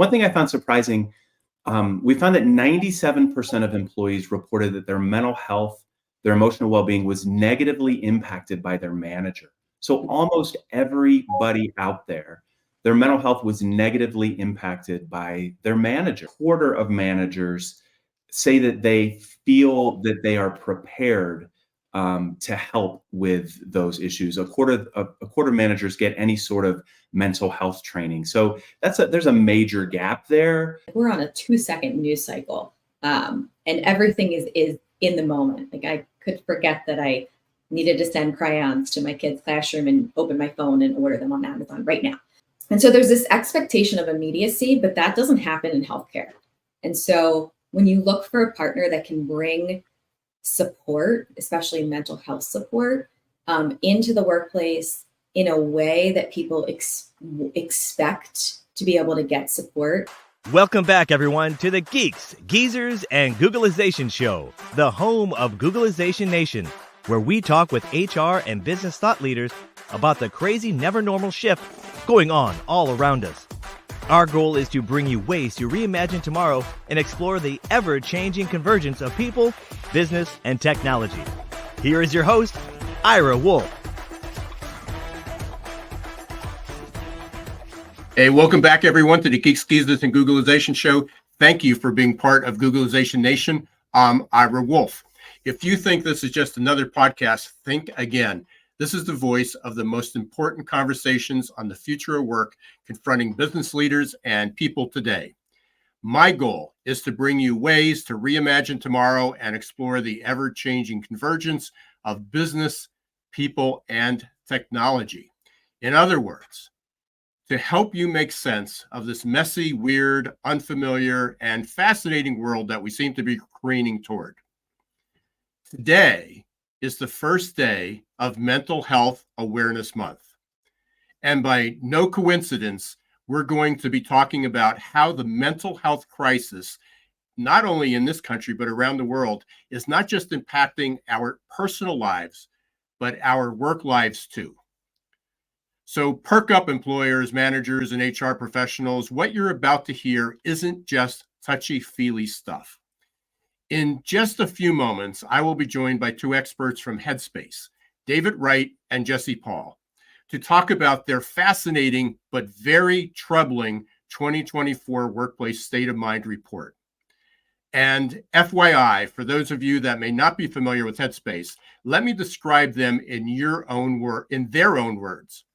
One thing I found surprising, we found that 97% of employees reported that their mental health, their emotional well-being was negatively impacted by their manager. So almost everybody out there, their mental health was negatively impacted by their manager. A quarter of managers say that they feel that they are prepared to help with those issues. A quarter of managers get any sort of mental health training. So there's a major gap there. We're on a 2-second news cycle, and everything is in the moment. Like, I could forget that I needed to send crayons to my kid's classroom and open my phone and order them on Amazon right now. And so there's this expectation of immediacy, but that doesn't happen in healthcare. And so when you look for a partner that can bring support, especially mental health support, into the workplace in a way that people expect to be able to get support. Welcome back, everyone, to the Geeks, Geezers, and Googleization Show, the home of Googleization Nation, where we talk with HR and business thought leaders about the crazy, never normal shift going on all around us. Our goal is to bring you ways to reimagine tomorrow and explore the ever-changing convergence of people, business, and technology. Here is your host, Ira Wolfe. Hey, welcome back, everyone, to the Geeks, Geezers, and Googleization Show. Thank you for being part of Googleization Nation. I'm Ira Wolfe. If you think this is just another podcast, think again. This is the voice of the most important conversations on the future of work confronting business leaders and people today. My goal is to bring you ways to reimagine tomorrow and explore the ever-changing convergence of business, people, and technology. In other words, to help you make sense of this messy, weird, unfamiliar, and fascinating world that we seem to be careening toward. Today is the first day of Mental Health Awareness Month. And by no coincidence, we're going to be talking about how the mental health crisis, not only in this country, but around the world, is not just impacting our personal lives, but our work lives too. So perk up, employers, managers, and HR professionals. What you're about to hear isn't just touchy-feely stuff. In just a few moments, I will be joined by two experts from Headspace, David Wright and Jessy, to talk about their fascinating but very troubling 2024 Workplace State of Mind report. And FYI, for those of you that may not be familiar with Headspace, let me describe them in their own words.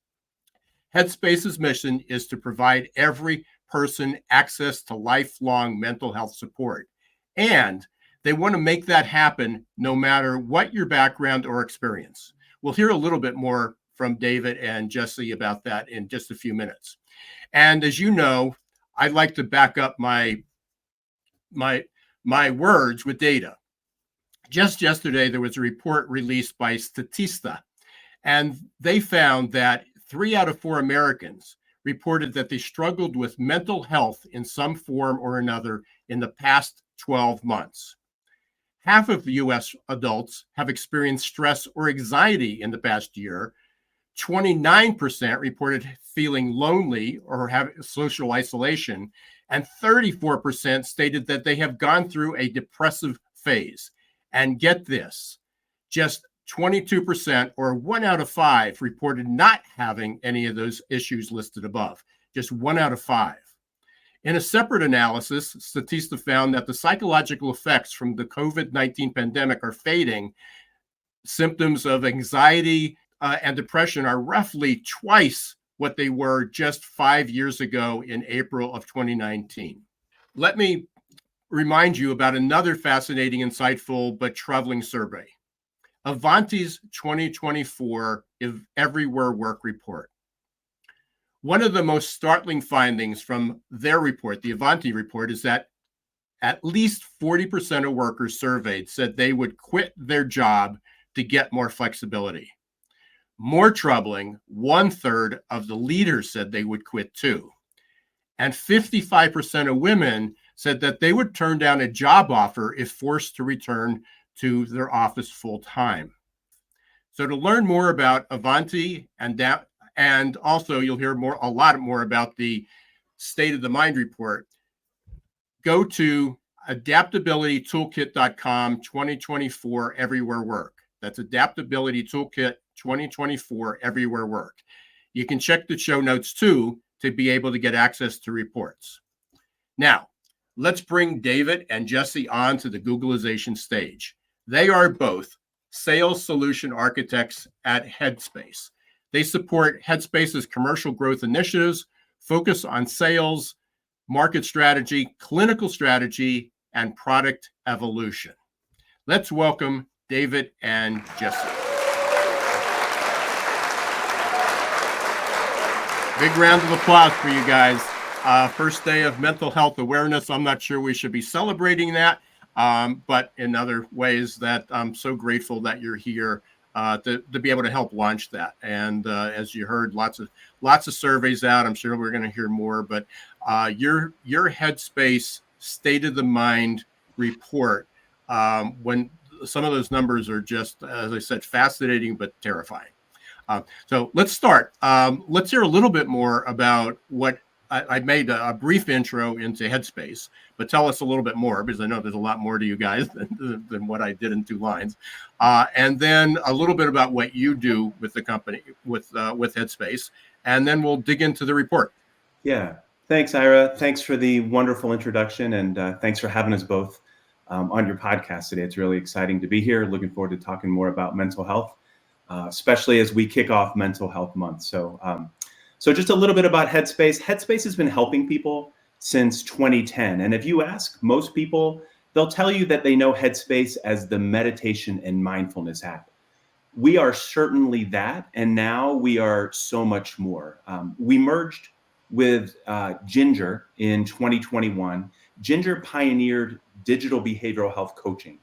Headspace's mission is to provide every person access to lifelong mental health support. And they want to make that happen no matter what your background or experience. We'll hear a little bit more from David and Jessy about that in just a few minutes. And as you know, I'd like to back up my words with data. Just yesterday, there was a report released by Statista, and they found that 3 out of 4 Americans reported that they struggled with mental health in some form or another in the past 12 months. Half of U.S. adults have experienced stress or anxiety in the past year. 29% reported feeling lonely or have social isolation, and 34% stated that they have gone through a depressive phase. And get this, just 22%, or 1 out of 5, reported not having any of those issues listed above. Just 1 out of 5. In a separate analysis, Statista found that the psychological effects from the COVID-19 pandemic are fading. Symptoms of anxiety and depression are roughly twice what they were just 5 years ago in April of 2019. Let me remind you about another fascinating, insightful, but troubling survey. Avanti's 2024 Everywhere Work Report. One of the most startling findings from their report, the Avanti report, is that at least 40% of workers surveyed said they would quit their job to get more flexibility. More troubling, 1/3 of the leaders said they would quit too. And 55% of women said that they would turn down a job offer if forced to return to their office full time. So to learn more about Avanti and also you'll hear a lot more about the State of the Mind report, go to adaptabilitytoolkit.com 2024 Everywhere Work. That's Adaptability Toolkit 2024 Everywhere Work. You can check the show notes too to be able to get access to reports. Now, let's bring David and Jessy on to the Googleization stage. They are both sales solution architects at Headspace. They support Headspace's commercial growth initiatives, focus on sales, market strategy, clinical strategy, and product evolution. Let's welcome David and Jessy. Big round of applause for you guys. First day of mental health awareness. I'm not sure we should be celebrating that, but in other ways that I'm so grateful that you're here to be able to help launch that. And as you heard, lots of surveys out. I'm sure we're going to hear more, but your Headspace State of the Mind report, when some of those numbers are just, as I said, fascinating but terrifying. So let's start. Let's hear a little bit more about what I made a brief intro into Headspace, but tell us a little bit more, because I know there's a lot more to you guys than what I did in 2 lines. And then a little bit about what you do with the company, with Headspace, and then we'll dig into the report. Yeah. Thanks, Ira. Thanks for the wonderful introduction, and thanks for having us both on your podcast today. It's really exciting to be here. Looking forward to talking more about mental health, especially as we kick off Mental Health Month. So just a little bit about Headspace. Headspace has been helping people since 2010. And if you ask most people, they'll tell you that they know Headspace as the meditation and mindfulness app. We are certainly that, and now we are so much more. We merged with Ginger in 2021. Ginger pioneered digital behavioral health coaching.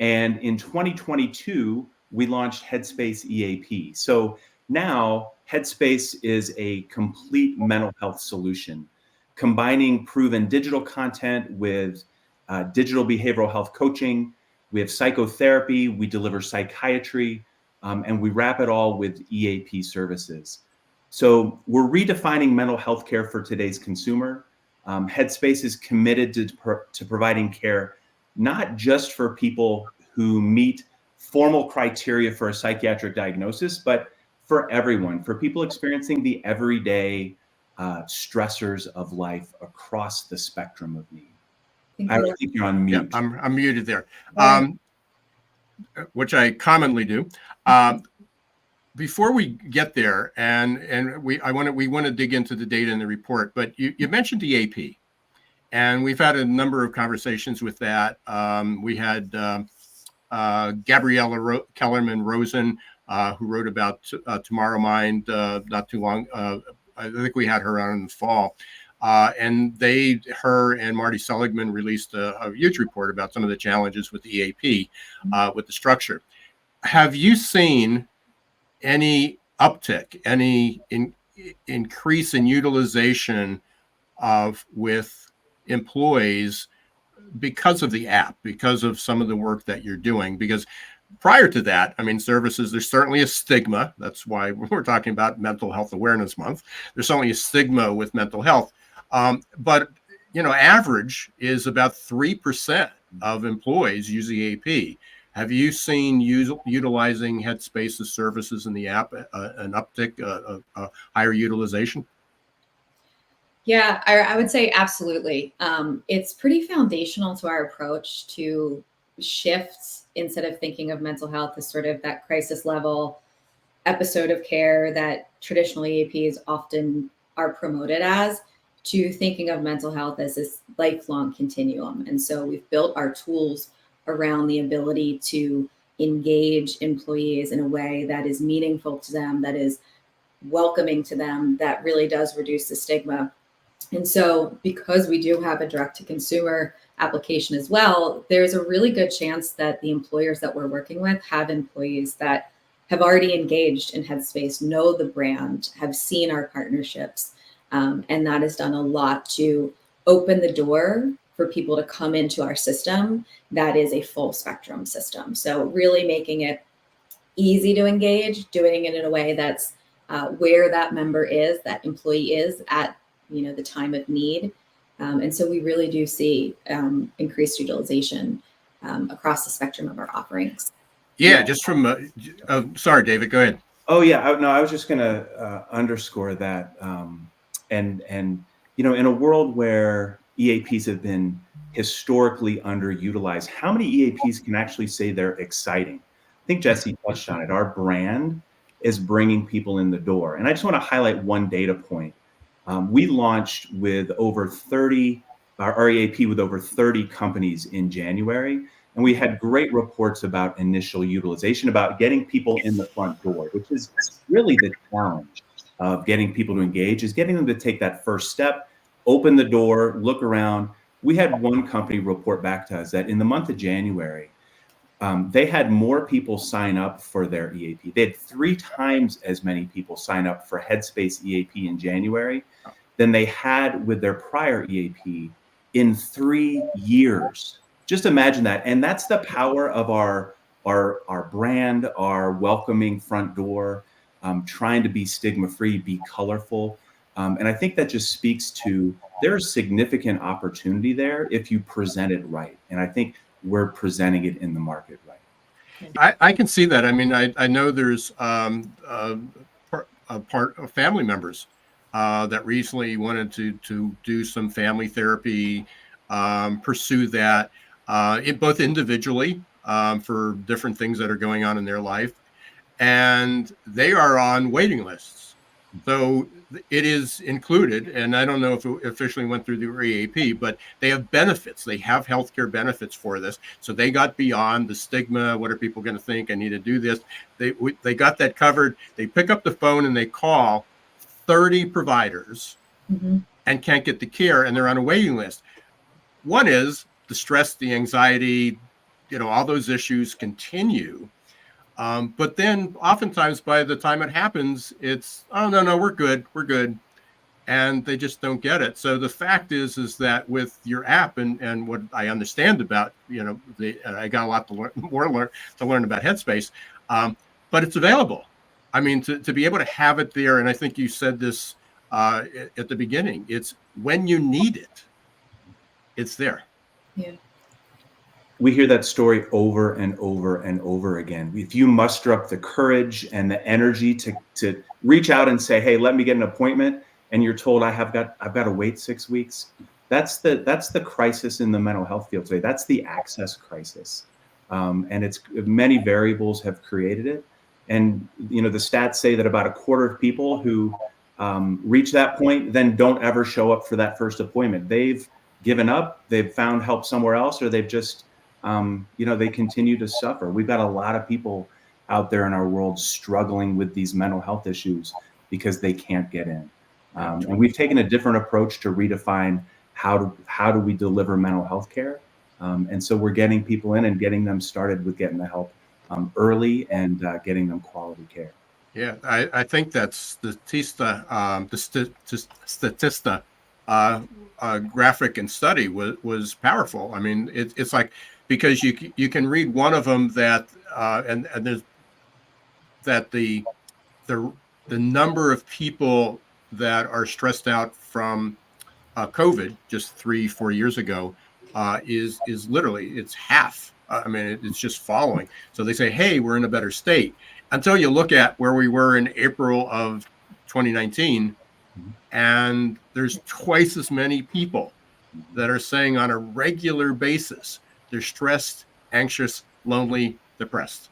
And in 2022, we launched Headspace EAP. So now Headspace is a complete mental health solution, combining proven digital content with digital behavioral health coaching. We have psychotherapy, we deliver psychiatry, and we wrap it all with EAP services. So we're redefining mental health care for today's consumer. Headspace is committed to providing care, not just for people who meet formal criteria for a psychiatric diagnosis, but for everyone, for people experiencing the everyday stressors of life across the spectrum of need. I don't think you're on mute. Yeah, I'm muted there, which I commonly do. Before we get there, and we want to dig into the data in the report, but you mentioned EAP, and we've had a number of conversations with that. We had Gabriella Kellerman-Rosen, who wrote about Tomorrow Mind not too long. I think we had her on in the fall. And her and Marty Seligman released a huge report about some of the challenges with the EAP, with the structure. Have you seen any uptick, any increase in utilization with employees because of the app, because of some of the work that you're doing? Because prior to that, I mean, services, there's certainly a stigma. That's why we're talking about Mental Health Awareness Month. There's certainly a stigma with mental health. But, average is about 3% of employees use EAP. Have you seen utilizing Headspace's services in the app an uptick, a higher utilization? Yeah, I would say absolutely. It's pretty foundational to our approach to shifts, instead of thinking of mental health as sort of that crisis level episode of care that traditional EAPs often are promoted as, to thinking of mental health as this lifelong continuum. And so we've built our tools around the ability to engage employees in a way that is meaningful to them, that is welcoming to them, that really does reduce the stigma. And so because we do have a direct to consumer application as well, there's a really good chance that the employers that we're working with have employees that have already engaged in Headspace, know the brand, have seen our partnerships. And that has done a lot to open the door for people to come into our system that is a full spectrum system. So really making it easy to engage, doing it in a way that's where that member is, that employee is at the time of need. And so we really do see increased utilization across the spectrum of our offerings. Yeah, just from, sorry, David, go ahead. Oh yeah, I was just going to underscore that. And in a world where EAPs have been historically underutilized, how many EAPs can actually say they're exciting? I think Jessy touched on it. Our brand is bringing people in the door. And I just want to highlight one data point. We launched with over 30, our EAP with over 30 companies in January. And we had great reports about initial utilization, about getting people in the front door, which is really the challenge of getting people to engage, is getting them to take that first step, open the door, look around. We had one company report back to us that in the month of January, they had more people sign up for their EAP. They had 3 times as many people sign up for Headspace EAP in January than they had with their prior EAP in 3 years. Just imagine that. And that's the power of our brand, our welcoming front door, trying to be stigma-free, be colorful. And I think that just speaks to there's significant opportunity there if you present it right. And I think we're presenting it in the market right. I can see that. I mean, I know there's a part of family members that recently wanted to do some family therapy, pursue that both individually for different things that are going on in their life, and they are on waiting lists. So it is included, and I don't know if it officially went through the EAP, but they have benefits. They have healthcare benefits for this. So they got beyond the stigma. What are people going to think? I need to do this. They got that covered. They pick up the phone and they call 30 providers and can't get the care, and they're on a waiting list. One is the stress, the anxiety, all those issues continue. But then oftentimes by the time it happens, it's, oh, no, we're good. And they just don't get it. So the fact is that with your app and what I understand about, I got a lot to learn about Headspace, but it's available. I mean, to be able to have it there. And I think you said this at the beginning, it's when you need it, it's there. Yeah. We hear that story over and over and over again. If you muster up the courage and the energy to reach out and say, "Hey, let me get an appointment," and you're told I've got to wait 6 weeks, that's the crisis in the mental health field today. That's the access crisis, and it's many variables have created it. And the stats say that about a quarter of people who reach that point then don't ever show up for that first appointment. They've given up. They've found help somewhere else, or they've just they continue to suffer. We've got a lot of people out there in our world struggling with these mental health issues because they can't get in. And we've taken a different approach to redefine how do we deliver mental health care. And so we're getting people in and getting them started with getting the help early and getting them quality care. Yeah, I think that's the Statista graphic and study was powerful. I mean, it's like, because you can read one of them that and there's that the number of people that are stressed out from COVID just 3-4 years ago is literally, it's half. I mean, it's just following. So they say, hey, we're in a better state, until you look at where we were in April of 2019, and there's twice as many people that are saying on a regular basis they're stressed, anxious, lonely, depressed.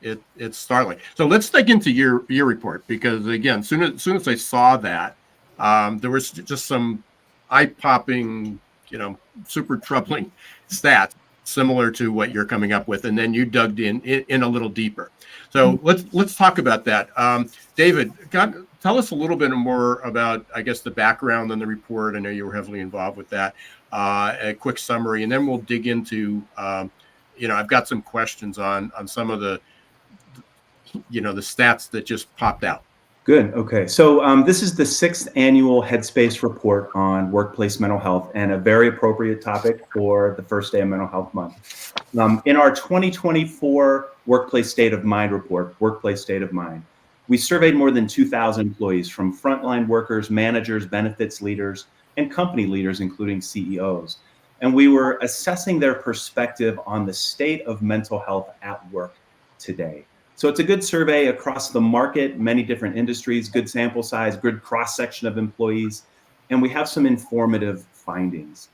It's startling. So let's dig into your report, because again, soon as I saw that, there was just some eye-popping, super troubling stats similar to what you're coming up with, and then you dug in a little deeper. So let's talk about that. David, tell us a little bit more about, I guess, the background on the report. I know you were heavily involved with that. A quick summary, and then we'll dig into, I've got some questions on some of the stats that just popped out. Good. Okay. So this is the 6th annual Headspace report on workplace mental health, and a very appropriate topic for the first day of Mental Health Month. In our 2024 Workplace State of Mind report, Workplace State of Mind, We surveyed more than 2,000 employees, from frontline workers, managers, benefits leaders, and company leaders, including CEOs. And we were assessing their perspective on the state of mental health at work today. So it's a good survey across the market, many different industries, good sample size, good cross-section of employees, and we have some informative findings.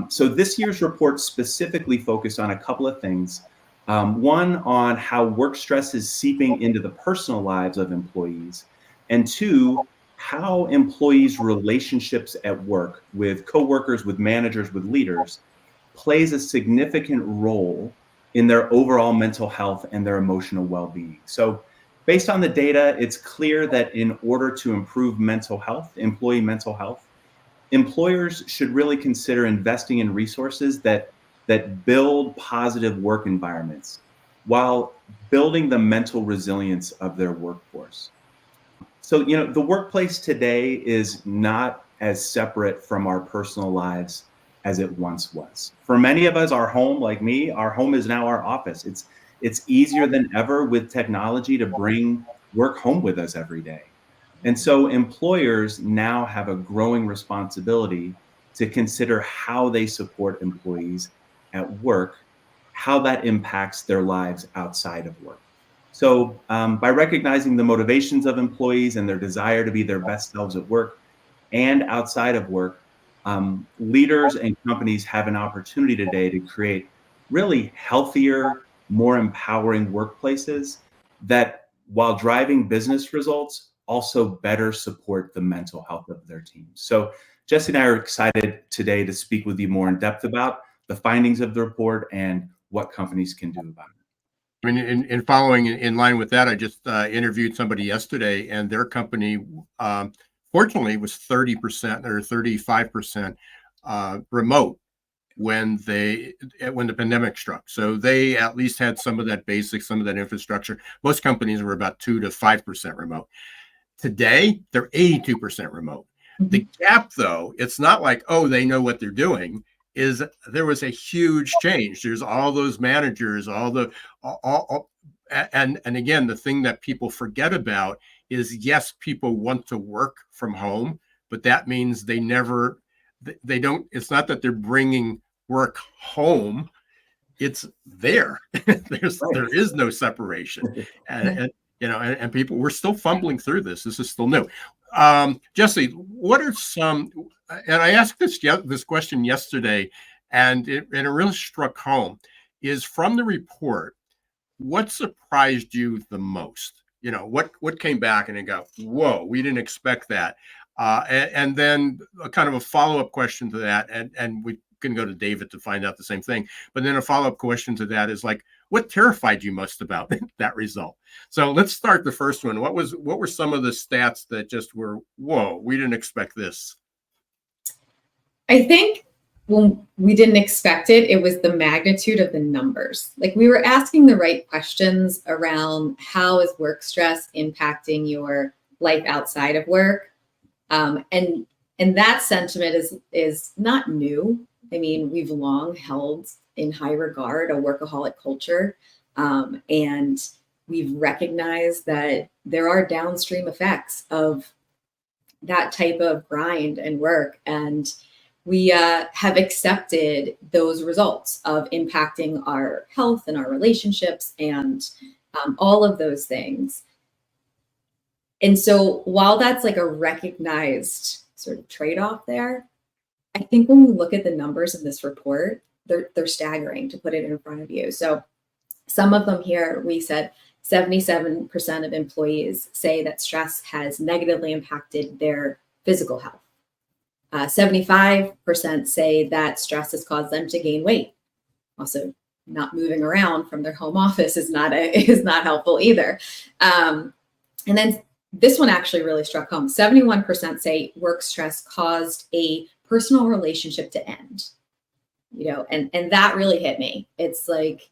So this year's report specifically focused on a couple of things. One, on how work stress is seeping into the personal lives of employees, and two, how employees' relationships at work with coworkers, with managers, with leaders plays a significant role in their overall mental health and their emotional well-being. So based on the data, it's clear that in order to improve mental health, employee mental health, employers should really consider investing in resources that build positive work environments while building the mental resilience of their workforce. So, the workplace today is not as separate from our personal lives as it once was. For many of us, our home, like me, our home is now our office. It's easier than ever with technology to bring work home with us every day. And so employers now have a growing responsibility to consider how they support employees at work, how that impacts their lives outside of work. So by recognizing the motivations of employees and their desire to be their best selves at work and outside of work, leaders and companies have an opportunity today to create really healthier, more empowering workplaces that, while driving business results, also better support the mental health of their teams. So Jessy and I are excited today to speak with you more in depth about the findings of the report and what companies can do about it. I mean, in following in line with that, I just interviewed somebody yesterday, and their company, fortunately, was 30% or 35% remote when the pandemic struck. So they at least had some of that basic, some of that infrastructure. Most companies were about 2 to 5% remote. Today, they're 82% remote. Mm-hmm. The gap, though, it's not like, oh, they know what they're doing. Is there was a huge change. There's all those managers, and again, the thing that people forget about is, yes, people want to work from home, but that means they don't. It's not that they're bringing work home; it's there. There is no separation, and people, we're still fumbling through this. This is still new. Jessy, what are some? And I asked this question yesterday, and it really struck home. Is from the report, what surprised you the most? What came back and it got, whoa, we didn't expect that. And then a kind of a follow-up question to that, and we can go to David to find out the same thing. But then a follow-up question to that is like, what terrified you most about that result? So let's start the first one. What were some of the stats that just were, whoa, we didn't expect this? I think when we didn't expect it, it was the magnitude of the numbers. Like, we were asking the right questions around how is work stress impacting your life outside of work. And that sentiment is not new. I mean, we've long held in high regard a workaholic culture. And we've recognized that there are downstream effects of that type of grind and work. And we have accepted those results of impacting our health and our relationships and all of those things. And so while that's like a recognized sort of trade-off there, I think when we look at the numbers in this report, they're staggering, to put it in front of you. So some of them here, we said 77% of employees say that stress has negatively impacted their physical health. 75% say that stress has caused them to gain weight. Also, not moving around from their home office is not helpful either. And then this one actually really struck home. 71% say work stress caused a personal relationship to end. And that really hit me. It's like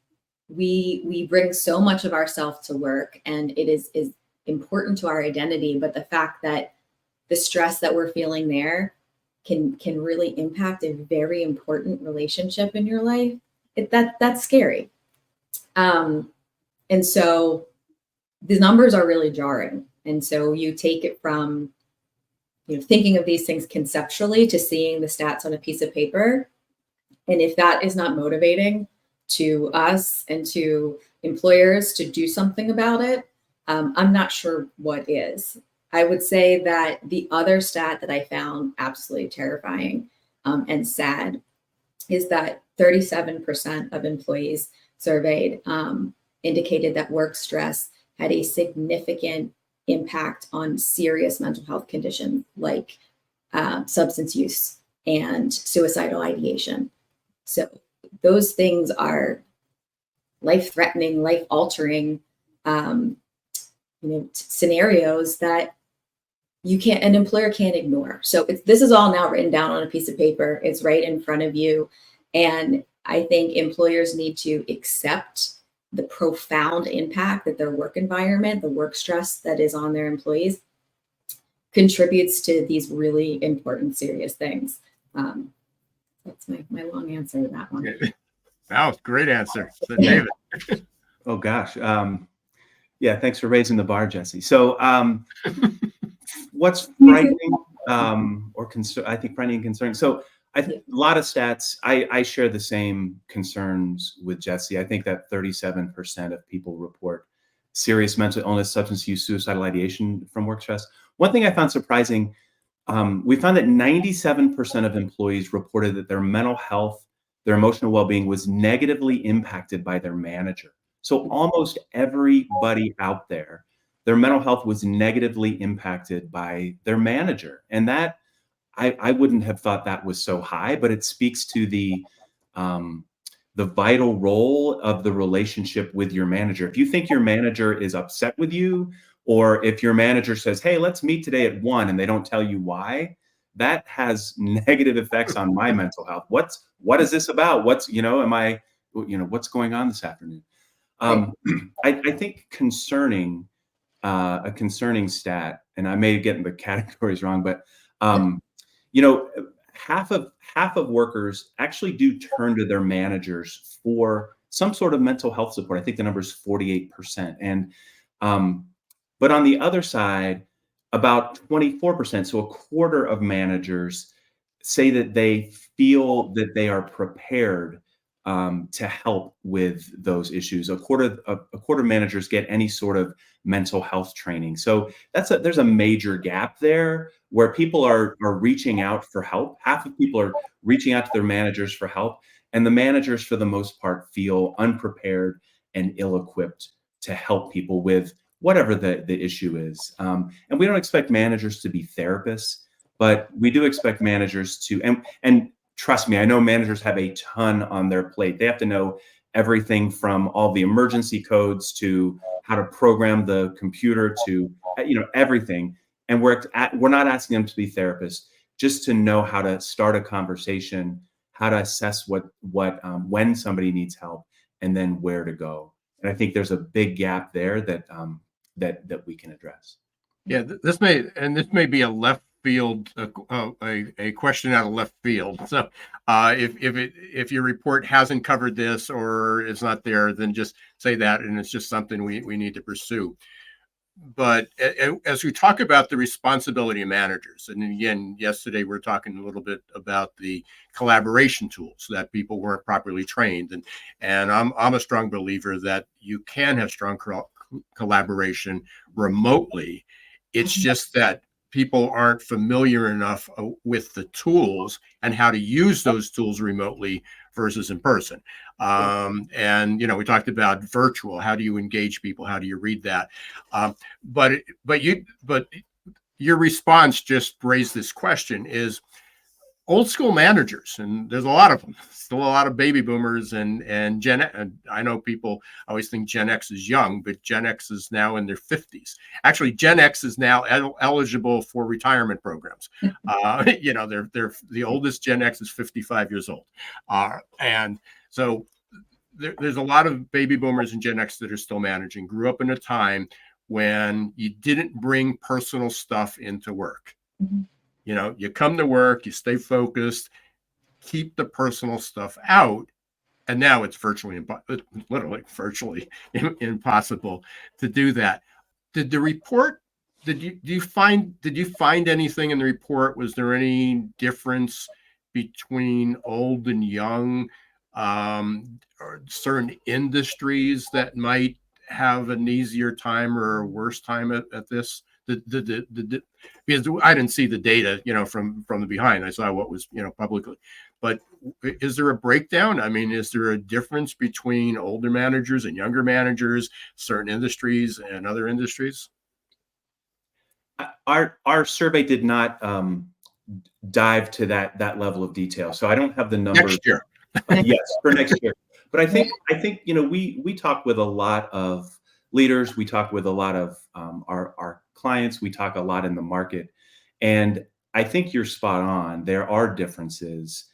we bring so much of ourselves to work, and it is important to our identity. But the fact that the stress that we're feeling there can really impact a very important relationship in your life, that's scary. And so the numbers are really jarring. And so you take it from, thinking of these things conceptually to seeing the stats on a piece of paper. And if that is not motivating to us and to employers to do something about it, I'm not sure what is. I would say that the other stat that I found absolutely terrifying and sad is that 37% of employees surveyed indicated that work stress had a significant impact on serious mental health conditions like substance use and suicidal ideation. So those things are life-threatening, life-altering, scenarios that an employer can't ignore. So this is all now written down on a piece of paper. It's right in front of you. And I think employers need to accept the profound impact that their work environment, the work stress that is on their employees, contributes to these really important, serious things. That's my long answer to that one. Wow, great answer. So, David. Oh gosh. Yeah, thanks for raising the bar, Jessy. So what's frightening I think frightening and concerning. So a lot of stats, I share the same concerns with Jessy. I think that 37% of people report serious mental illness, substance use, suicidal ideation from work stress. One thing I found surprising, we found that 97% of employees reported that their mental health, their emotional well-being was negatively impacted by their manager. So almost everybody out there, their mental health was negatively impacted by their manager. And that, I wouldn't have thought that was so high, but it speaks to the vital role of the relationship with your manager. If you think your manager is upset with you, or if your manager says, hey, let's meet today at 1 and they don't tell you why, that has negative effects on my mental health. What is this about? What's going on this afternoon? I think a concerning stat, and I may get the categories wrong, but half of workers actually do turn to their managers for some sort of mental health support. I think the number is 48%. And but on the other side, about 24%, so a quarter of managers say that they feel that they are prepared to help with those issues. A quarter of managers get any sort of mental health training. So there's a major gap there where people are reaching out for help. Half of people are reaching out to their managers for help, and the managers, for the most part, feel unprepared and ill-equipped to help people with whatever the issue is. And we don't expect managers to be therapists, but we do expect managers to, and trust me, I know managers have a ton on their plate. They have to know everything from all the emergency codes to how to program the computer to, everything. And we're not asking them to be therapists, just to know how to start a conversation, how to assess when somebody needs help, and then where to go. And I think there's a big gap there that we can address. Yeah, this may be a left field, a question out of left field. So if your report hasn't covered this or is not there, then just say that, and it's just something we need to pursue. But as we talk about the responsibility of managers, and again, yesterday we were talking a little bit about the collaboration tools that people weren't properly trained, and I'm a strong believer that you can have strong collaboration remotely. It's just that people aren't familiar enough with the tools and how to use those tools remotely versus in person. And we talked about virtual. How do you engage people? How do you read that? But your response just raised this question: is old school managers, and there's a lot of them, still a lot of baby boomers and Gen X. And I know people always think Gen X is young, but Gen X is now in their 50s. Actually, Gen X is now eligible for retirement programs. They're the oldest Gen X is 55 years old. And so there's a lot of baby boomers and Gen X that are still managing, grew up in a time when you didn't bring personal stuff into work. Mm-hmm. You come to work, you stay focused, keep the personal stuff out, and now it's literally virtually impossible to do that. Did the report did you find anything in the report? Was there any difference between old and young, or certain industries that might have an easier time or a worse time at this? Because I didn't see the data, from the behind. I saw what was, publicly. But is there a breakdown? I mean, is there a difference between older managers and younger managers, certain industries and other industries? Our survey did not dive to that level of detail, so I don't have the numbers. Next year. Yes, for next year. But I think we talk with a lot of leaders. We talk with a lot of our clients. We talk a lot in the market, and I think you're spot on. There are differences,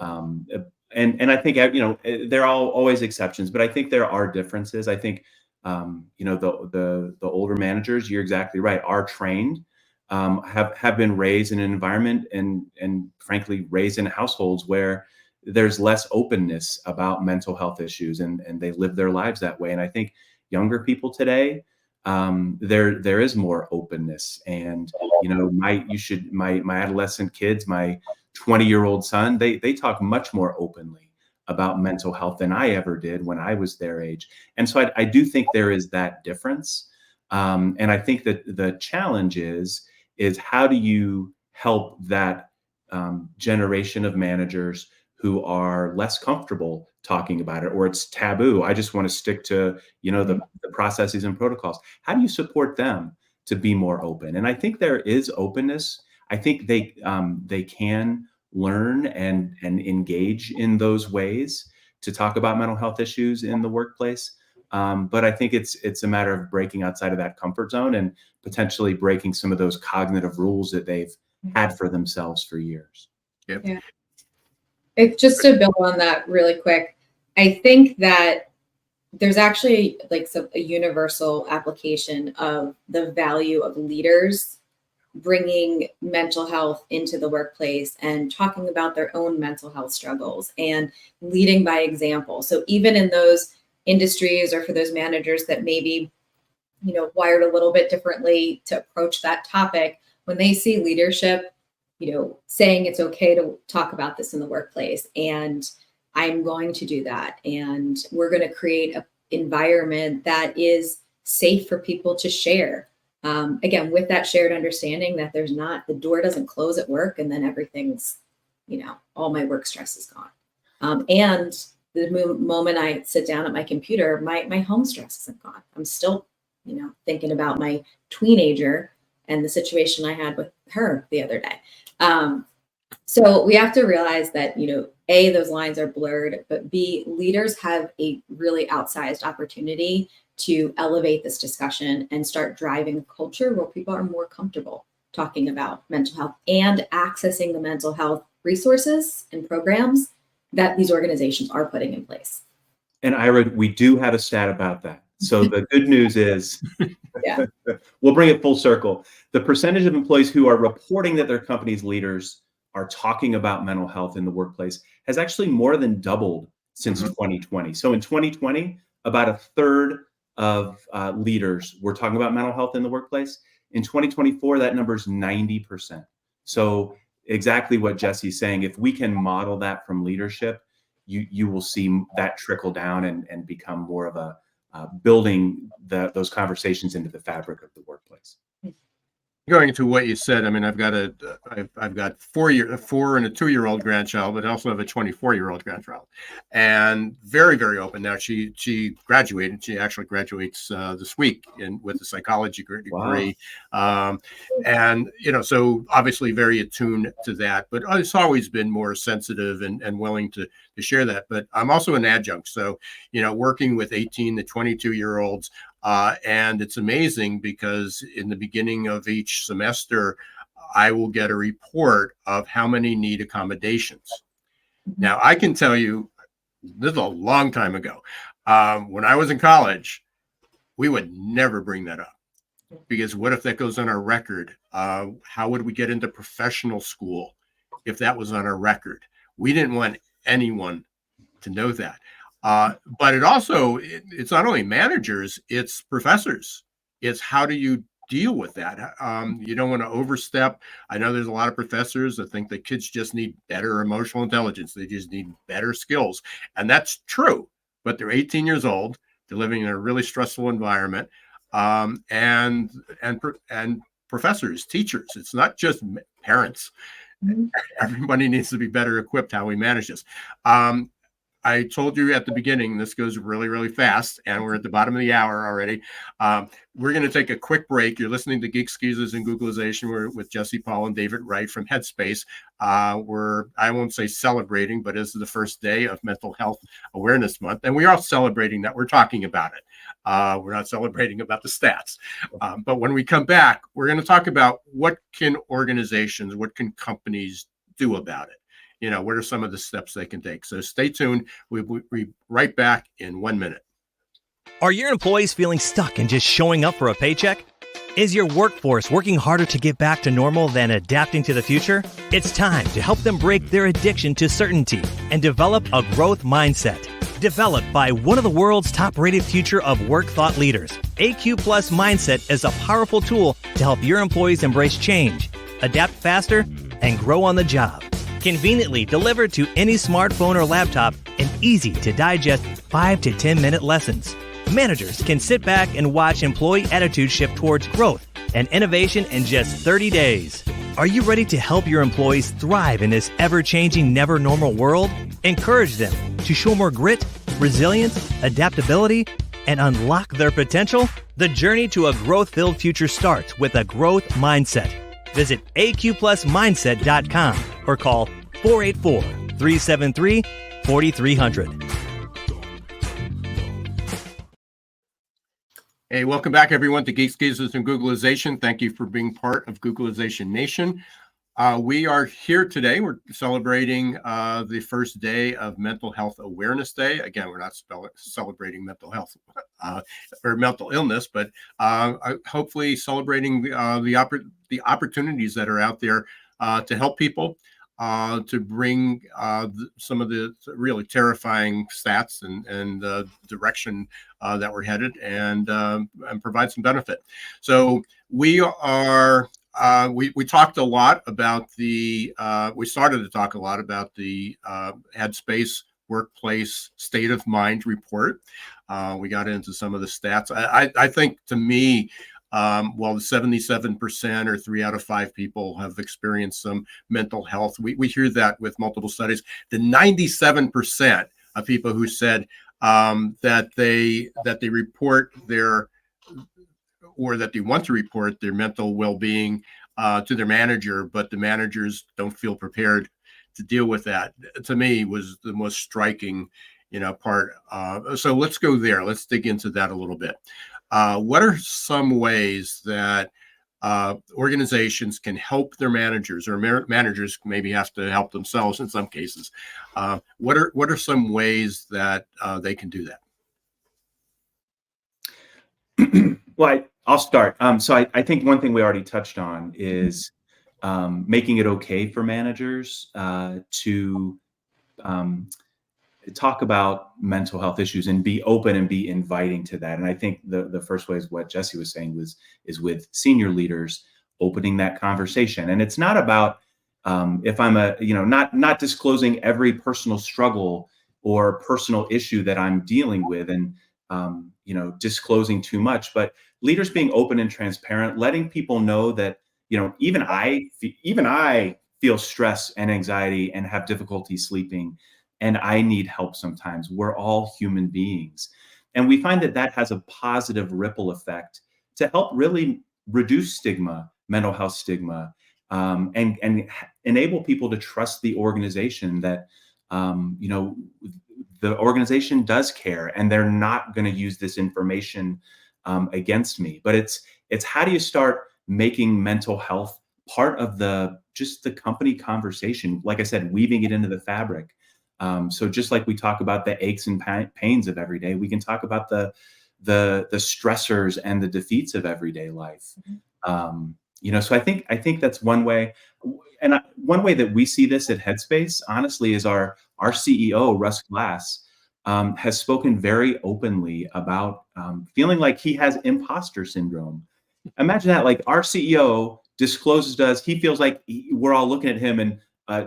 and I think there are always exceptions, but I think there are differences. I think the older managers, you're exactly right, are trained, have been raised in an environment and frankly raised in households where there's less openness about mental health issues, and they live their lives that way. And I think younger people today, there is more openness. And my adolescent kids, my 20-year-old son, they talk much more openly about mental health than I ever did when I was their age. And so I do think there is that difference. And I think that the challenge is how do you help that generation of managers who are less comfortable talking about it, or it's taboo. I just want to stick to, the processes and protocols. How do you support them to be more open? And I think there is openness. I think they can learn and engage in those ways to talk about mental health issues in the workplace. But I think it's a matter of breaking outside of that comfort zone and potentially breaking some of those cognitive rules that they've had for themselves for years. Yep. Yeah. It's just to build on that really quick. I think that there's actually a universal application of the value of leaders bringing mental health into the workplace and talking about their own mental health struggles and leading by example. So even in those industries, or for those managers that maybe, wired a little bit differently to approach that topic, when they see leadership, saying it's okay to talk about this in the workplace, and I'm going to do that, and we're going to create an environment that is safe for people to share. Again, with that shared understanding that the door doesn't close at work and then everything's, all my work stress is gone. And the moment I sit down at my computer, my home stress isn't gone. I'm still, thinking about my teenager and the situation I had with her the other day. So we have to realize that, A, those lines are blurred, but B, leaders have a really outsized opportunity to elevate this discussion and start driving a culture where people are more comfortable talking about mental health and accessing the mental health resources and programs that these organizations are putting in place. And Ira, we do have a stat about that. So the good news is, Yeah. We'll bring it full circle. The percentage of employees who are reporting that their company's leaders are talking about mental health in the workplace has actually more than doubled since 2020. So in 2020, about a third of leaders were talking about mental health in the workplace. In 2024, that number is 90%. So exactly what Jessy's saying, if we can model that from leadership, you will see that trickle down and become more of a building those conversations into the fabric of the workplace. Going into what you said, I mean, I've got a 4 and a 2-year-old grandchild, but I also have a 24-year-old grandchild, and very, very open now. She graduated. She actually graduates this week with a psychology degree. Wow. And so obviously very attuned to that, but it's always been more sensitive and willing to share that. But I'm also an adjunct, so working with 18 to 22-year-olds. And it's amazing because in the beginning of each semester, I will get a report of how many need accommodations. Now, I can tell you, this is a long time ago. When I was in college, we would never bring that up, because what if that goes on our record? How would we get into professional school if that was on our record? We didn't want anyone to know that. But it's not only managers, it's professors. It's how do you deal with that. You don't want to overstep. I know there's a lot of professors that think that kids just need better emotional intelligence. They just need better skills. And that's true, but they're 18 years old. They're living in a really stressful environment. And professors, teachers, it's not just parents. Mhm. Everybody needs to be better equipped how we manage this. I told you at the beginning, this goes really, really fast, and we're at the bottom of the hour already. We're going to take a quick break. You're listening to Geeks, Geezers, and Googlization. We're with Jessy, Paul, and David Wright from Headspace. We're, I won't say celebrating, but this is the first day of Mental Health Awareness Month, and we are celebrating that. We're talking about it. We're not celebrating about the stats. But when we come back, we're going to talk about what can organizations, what can companies do about it. You know, what are some of the steps they can take? So stay tuned. We'll be right back in 1 minute. Are your employees feeling stuck and just showing up for a paycheck? Is your workforce working harder to get back to normal than adapting to the future? It's time to help them break their addiction to certainty and develop a growth mindset. Developed by one of the world's top-rated future of work thought leaders, AQ Plus Mindset is a powerful tool to help your employees embrace change, adapt faster, and grow on the job. Conveniently delivered to any smartphone or laptop and easy to digest 5 to 10 minute lessons. Managers can sit back and watch employee attitude shift towards growth and innovation in just 30 days. Are you ready to help your employees thrive in this ever-changing, never normal world? Encourage them to show more grit, resilience, adaptability, and unlock their potential? The journey to a growth-filled future starts with a growth mindset. Visit aqplusmindset.com or call 484-373-4300. Hey, welcome back, everyone, to Geeks, Geezers, and Googlization. Thank you for being part of Googlization Nation. We are here today. We're celebrating the first day of Mental Health Awareness Day. Again, we're not celebrating mental health or mental illness, but hopefully celebrating the opportunities that are out there to help people, to bring some of the really terrifying stats and direction that we're headed, and provide some benefit. So we are. We talked a lot about we started to talk a lot about the Headspace Workplace State of Mind report. We got into some of the stats. I think, to me, while the 77% or 3 out of 5 people have experienced some mental health, we hear that with multiple studies. The 97% of people who said that they report their, or that they want to report their mental well-being to their manager, but the managers don't feel prepared to deal with that, to me, was the most striking, part. So let's go there. Let's dig into that a little bit. What are some ways that organizations can help their managers, or managers maybe have to help themselves in some cases? What are some ways that they can do that? Well, I'll start. So I think one thing we already touched on is making it okay for managers to talk about mental health issues and be open and be inviting to that. And I think the first way is what Jessy was saying is with senior leaders opening that conversation. And it's not about if I'm not disclosing every personal struggle or personal issue that I'm dealing with and disclosing too much, but leaders being open and transparent, letting people know that, even I feel stress and anxiety and have difficulty sleeping, and I need help sometimes. We're all human beings. And we find that has a positive ripple effect to help really reduce stigma, mental health stigma, and enable people to trust the organization that, the organization does care, and they're not going to use this information against me. But it's how do you start making mental health part of the company conversation? Like I said, weaving it into the fabric. So just like we talk about the aches and pains of every day, we can talk about the stressors and the defeats of everyday life. So I think that's one way. And one way that we see this at Headspace, honestly, is our CEO, Russ Glass, has spoken very openly about feeling like he has imposter syndrome Imagine that, like our CEO discloses to us, he feels like we're all looking at him and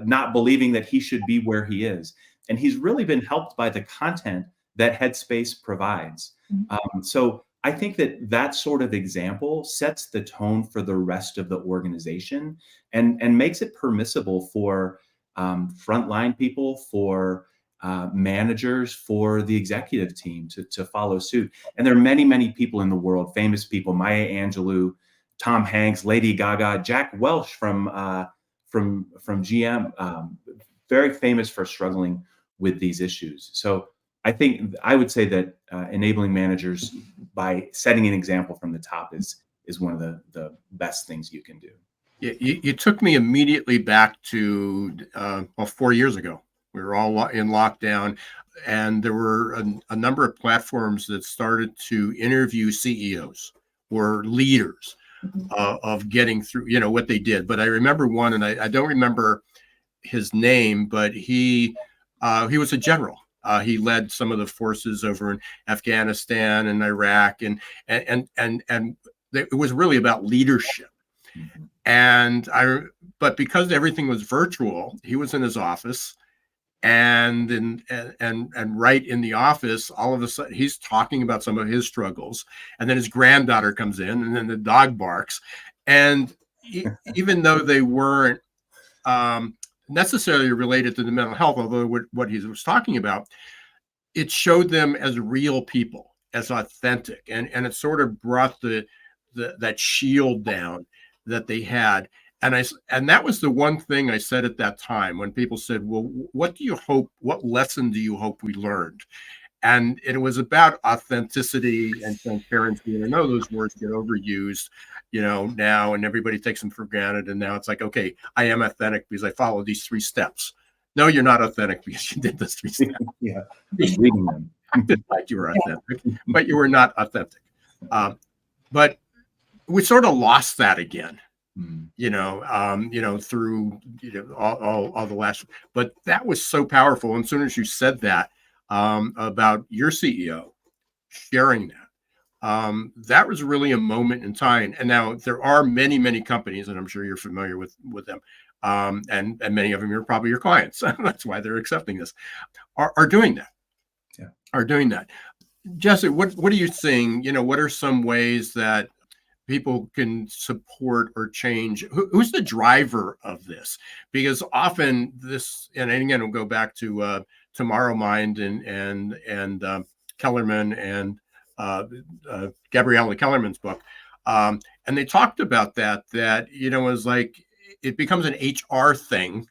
not believing that he should be where he is. And he's really been helped by the content that Headspace provides. So I think that sort of example sets the tone for the rest of the organization and makes it permissible for frontline people, for managers, for the executive team to follow suit. And there are many, many people in the world, famous people, Maya Angelou, Tom Hanks, Lady Gaga, Jack Welch from GM, very famous for struggling with these issues. So I think I would say that enabling managers by setting an example from the top is one of the best things you can do. You took me immediately back to 4 years ago. We were all in lockdown, and there were a number of platforms that started to interview CEOs or leaders of getting through, what they did. But I remember one, and I don't remember his name, but he was a general. He led some of the forces over in Afghanistan and Iraq, and it was really about leadership. But because everything was virtual, he was in his office, and right in the office, all of a sudden he's talking about some of his struggles, and then his granddaughter comes in, and then the dog barks, and even though they weren't necessarily related to the mental health, although what he was talking about, it showed them as real people, as authentic, and it sort of brought that shield down that they had. And that was the one thing I said at that time when people said, well, what lesson do you hope we learned? And it was about authenticity and transparency. And I know those words get overused, now, and everybody takes them for granted. And now it's like, okay, I am authentic because I followed these 3 steps. No, you're not authentic because you did those 3 steps. Yeah, just reading them. Acted like you were authentic, but you were not authentic. But we sort of lost that again. Through all the last, but that was so powerful. And as soon as you said that about your CEO sharing that, that was really a moment in time. And now there are many, many companies, and I'm sure you're familiar with them, and many of them are probably your clients. That's why they're accepting this. Are doing that. Yeah, are doing that. Jessy, what are you seeing? What are some ways that people can support or change? Who's the driver of this? Because often this, and again, we'll go back to Tomorrow Mind and Kellerman and Gabriella Kellerman's book, and they talked about that was like it becomes an HR thing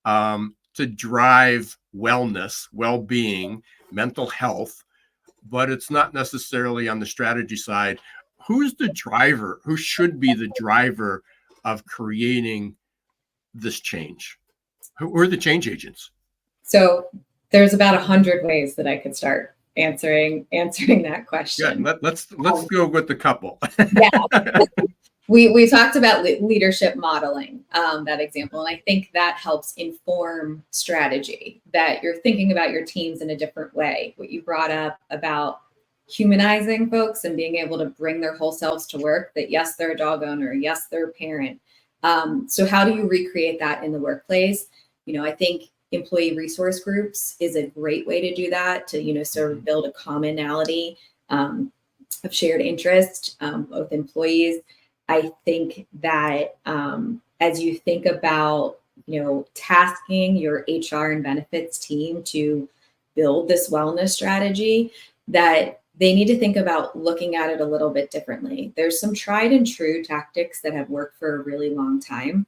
to drive wellness, well-being, mental health, but it's not necessarily on the strategy side. Who's the driver? Who should be the driver of creating this change? Who are the change agents? So there's about 100 ways that I could start answering that question. Good. Let's go with the couple. Yeah. We talked about leadership modeling, that example, and I think that helps inform strategy, that you're thinking about your teams in a different way. What you brought up about humanizing folks and being able to bring their whole selves to work, that yes, they're a dog owner, yes, they're a parent. So how do you recreate that in the workplace? I think employee resource groups is a great way to do that, to, sort of build a commonality of shared interest with employees. I think that as you think about, tasking your HR and benefits team to build this wellness strategy, that they need to think about looking at it a little bit differently. There's some tried and true tactics that have worked for a really long time,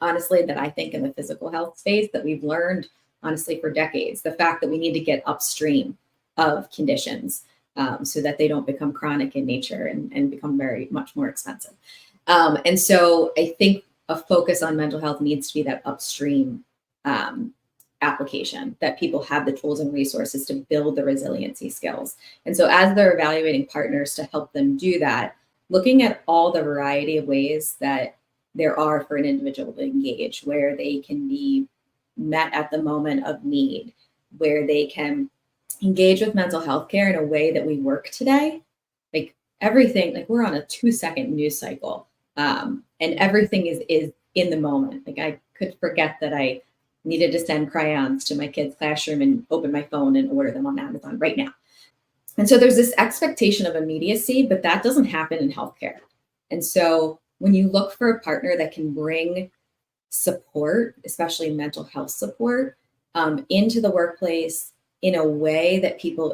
honestly, that I think in the physical health space that we've learned, honestly, for decades. The fact that we need to get upstream of conditions so that they don't become chronic in nature and become very much more expensive. And so I think a focus on mental health needs to be that upstream application, that people have the tools and resources to build the resiliency skills. And so as they're evaluating partners to help them do that, looking at all the variety of ways that there are for an individual to engage, where they can be met at the moment of need, where they can engage with mental health care in a way that we work today. Like everything, like we're on a 2-second news cycle, and everything is in the moment. Like I could forget that I needed to send crayons to my kids' classroom and open my phone and order them on Amazon right now. And so there's this expectation of immediacy, but that doesn't happen in healthcare. And so when you look for a partner that can bring support, especially mental health support, into the workplace in a way that people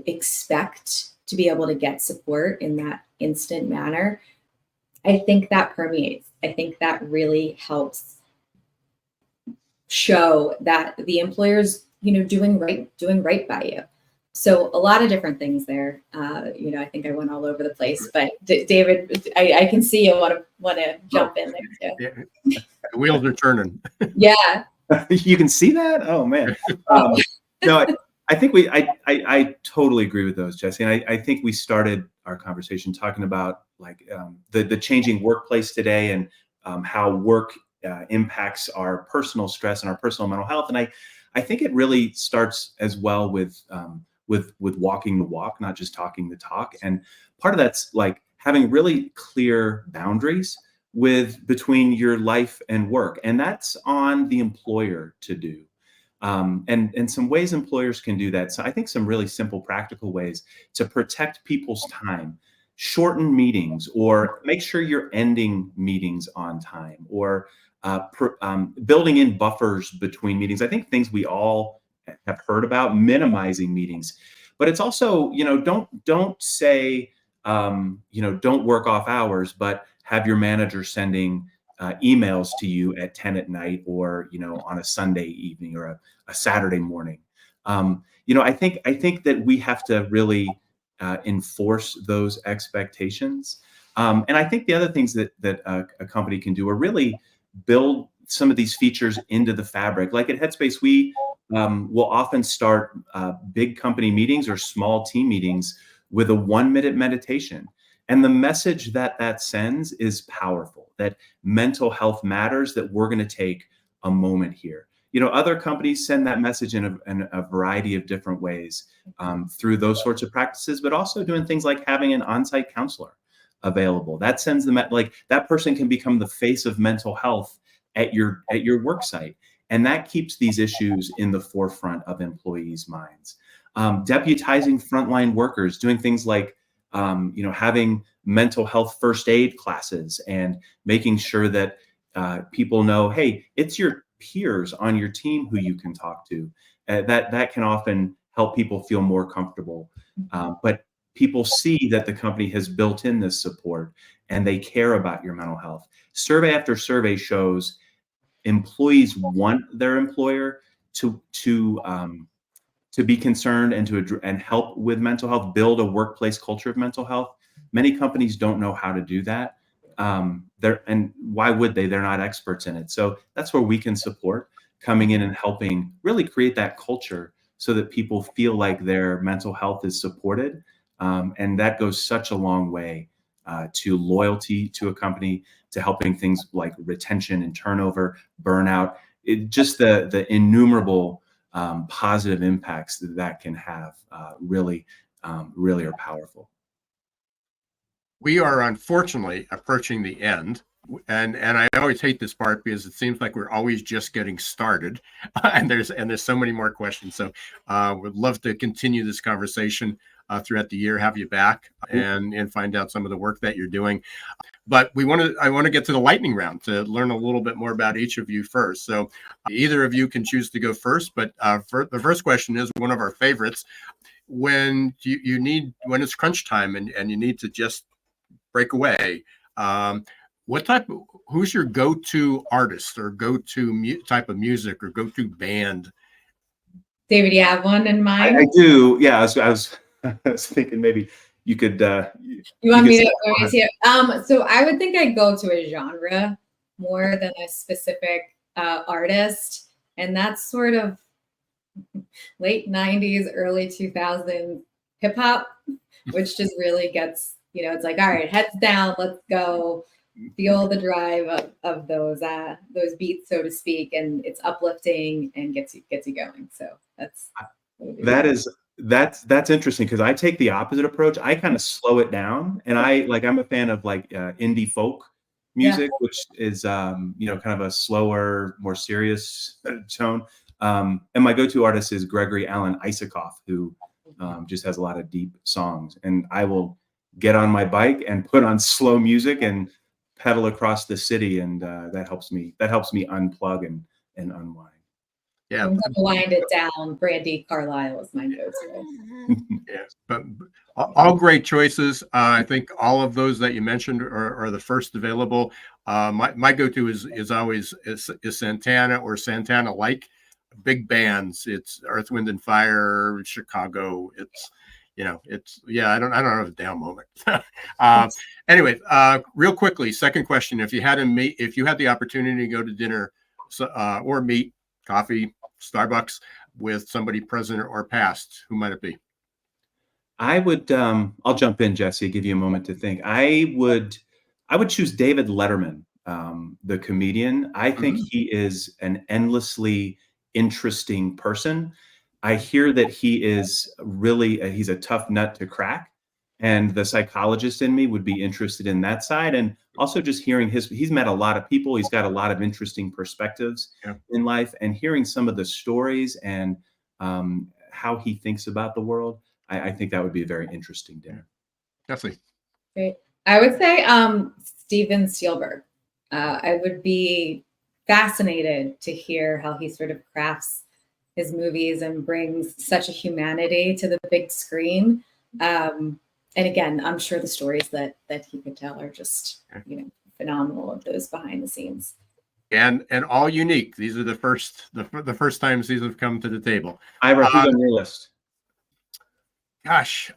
expect to be able to get support in that instant manner, I think that permeates. I think that really helps show that the employer's, doing right by you. So a lot of different things there. I think I went all over the place, but David, I can see you want to jump in there too. Yeah. The wheels are turning. Yeah. You can see that? Oh man. No, I think I totally agree with those, Jessy. And I think we started our conversation talking about like the changing workplace today and how work impacts our personal stress and our personal mental health. And I think it really starts as well with walking the walk, not just talking the talk. And part of that's like having really clear boundaries between your life and work. And that's on the employer to do. And some ways employers can do that. So I think some really simple, practical ways to protect people's time, shorten meetings, or make sure you're ending meetings on time, or building in buffers between meetings. I think things we all have heard about, minimizing meetings, but it's also, don't say, don't work off hours, but have your manager sending emails to you at 10 at night, or on a Sunday evening or a Saturday morning. I think that we have to really enforce those expectations. And I think the other things that a company can do are really build some of these features into the fabric. Like at Headspace, we will often start big company meetings or small team meetings with a 1-minute meditation. And the message that sends is powerful, that mental health matters, that we're going to take a moment here. Other companies send that message in a variety of different ways through those sorts of practices, but also doing things like having an on-site counselor available. That sends them like that person can become the face of mental health at your work site. And that keeps these issues in the forefront of employees' minds. Deputizing frontline workers, doing things like having mental health first aid classes, and making sure that people know, hey, it's your peers on your team who you can talk to. That can often help people feel more comfortable. But people see that the company has built in this support and they care about your mental health. Survey after survey shows employees want their employer to be concerned and help with mental health, build a workplace culture of mental health. Many companies don't know how to do that. And why would they? They're not experts in it. So that's where we can support, coming in and helping really create that culture so that people feel like their mental health is supported. And that goes such a long way to loyalty to a company, to helping things like retention and turnover, burnout, just the innumerable positive impacts that can have really are powerful. We are unfortunately approaching the end. And I always hate this part because it seems like we're always just getting started, and there's so many more questions. So would love to continue this conversation throughout the year, have you back, and find out some of the work that you're doing. But I want to get to the lightning round to learn a little bit more about each of you first. So either of you can choose to go first. But the first question is one of our favorites. When when it's crunch time and you need to just break away, who's your go-to artist or go-to type of music or go-to band? David, you have one in mind? I do. Yeah, I was thinking maybe you could. You want me to? So I would think I'd go to a genre more than a specific artist, and that's sort of late 90s, early 2000s hip hop, which just really gets, it's like, all right, heads down, let's go. Feel the drive of those beats, so to speak, and it's uplifting and gets you going. So that That's interesting because I take the opposite approach. I kind of slow it down, and I'm a fan of indie folk music, which is kind of a slower, more serious tone. And my go-to artist is Gregory Alan Isakov, who just has a lot of deep songs. And I will get on my bike and put on slow music and pedal across the city, and that helps me unplug and unwind. Yeah, I'm going to wind it down. Brandy Carlisle is my go-to. Yeah, but all great choices. I think all of those that you mentioned are the first available. My go-to is always Santana or Santana-like big bands. It's Earth, Wind and Fire, Chicago. It's I don't have a down moment. Anyway, real quickly, second question: if you had the opportunity to go to dinner or meet, coffee, Starbucks with somebody present or past, who might it be? I would I'll jump in, Jesse, give you a moment to think. I would choose David Letterman, the comedian. I think he is an endlessly interesting person. I hear that he is really he's a tough nut to crack, and the psychologist in me would be interested in that side. And also just hearing he's met a lot of people. He's got a lot of interesting perspectives in life, and hearing some of the stories and how he thinks about the world. I think that would be a very interesting dinner. Definitely. Great. I would say Steven Spielberg. I would be fascinated to hear how he sort of crafts his movies and brings such a humanity to the big screen. And again, I'm sure the stories that he could tell are just phenomenal, of those behind the scenes. And all unique. These are the first times these have come to the table. Ira, who's on your list? Gosh,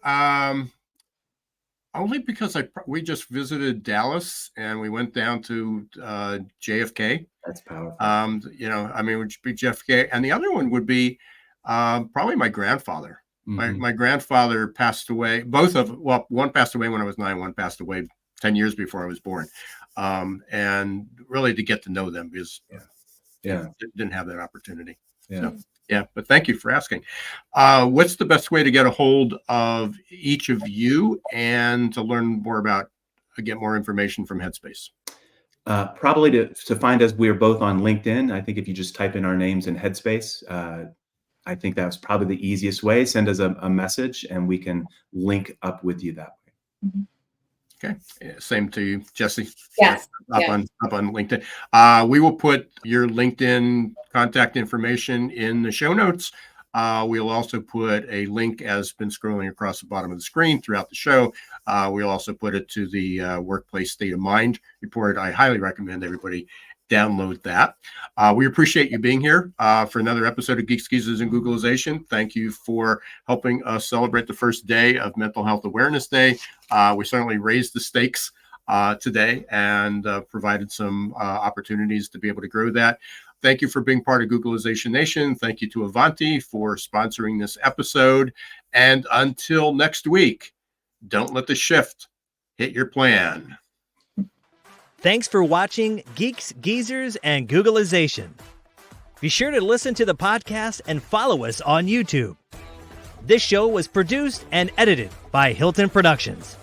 only because we just visited Dallas and we went down to JFK. That's powerful. Which would be JFK, and the other one would be probably my grandfather. My grandfather passed away. One passed away when I was 9. One passed away 10 years before I was born. And really to get to know them because didn't have that opportunity. Yeah. So, but thank you for asking. What's the best way to get a hold of each of you and to learn more get more information from Headspace? Probably to find us, we're both on LinkedIn. I think if you just type in our names in Headspace, I think that's probably the easiest way. Send us a message and we can link up with you that way. Mm-hmm. Okay. Same to you, Jessy. Yes. Up on LinkedIn. We will put your LinkedIn contact information in the show notes. We'll also put a link, as been scrolling across the bottom of the screen throughout the show. We'll also put it to the Workplace State of Mind report. I highly recommend everybody download that. We appreciate you being here for another episode of Geeks, Geezers, and Googlization. Thank you for helping us celebrate the first day of Mental Health Awareness Day. We certainly raised the stakes today and provided some opportunities to be able to grow that. Thank you for being part of Googlization Nation. Thank you to Avanti for sponsoring this episode. And until next week, don't let the shift hit your plan. Thanks for watching Geeks, Geezers, and Googlization. Be sure to listen to the podcast and follow us on YouTube. This show was produced and edited by Hilton Productions.